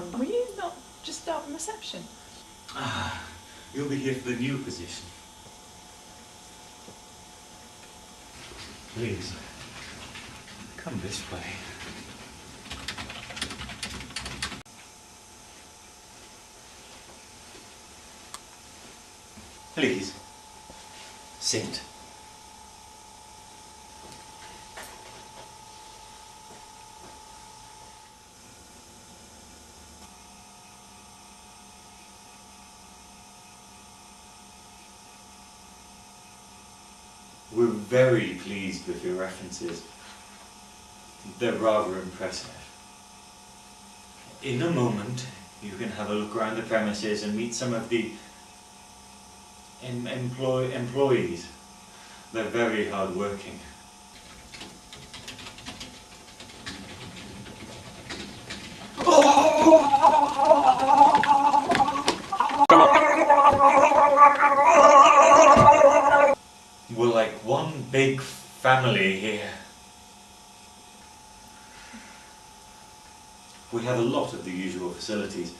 on, will you not just start from reception? Ah, you'll be here for the new position. Please, come this way. Please, sit. We're very pleased with your references. They're rather impressive. In a moment, you can have a look around the premises and meet some of the employees. They're very hard working. We're like one big family here. We have a lot of the usual facilities.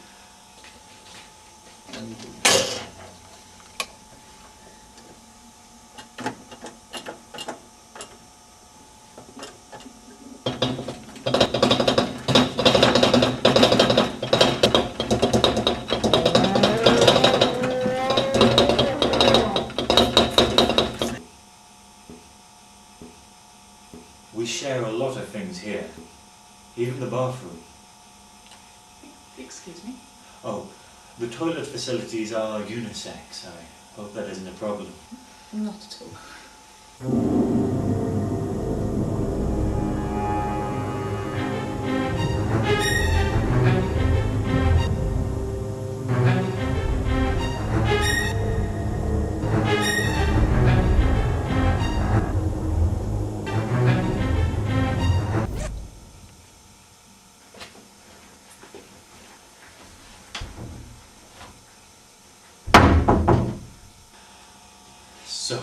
We share a lot of things here, even the bathroom. Excuse me? Oh, the toilet facilities are unisex. I hope that isn't a problem. Not at all. So,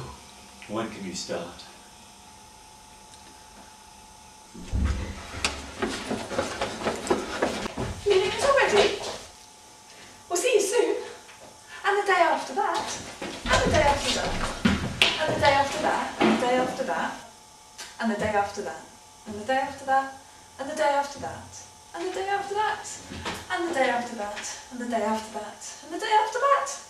when can you start? Leaving us already? We'll see you soon. And the day after that. And the day after that. And the day after that. And the day after that. And the day after that. And the day after that. And the day after that. And the day after that. And the day after that. And the day after that. And the day after that.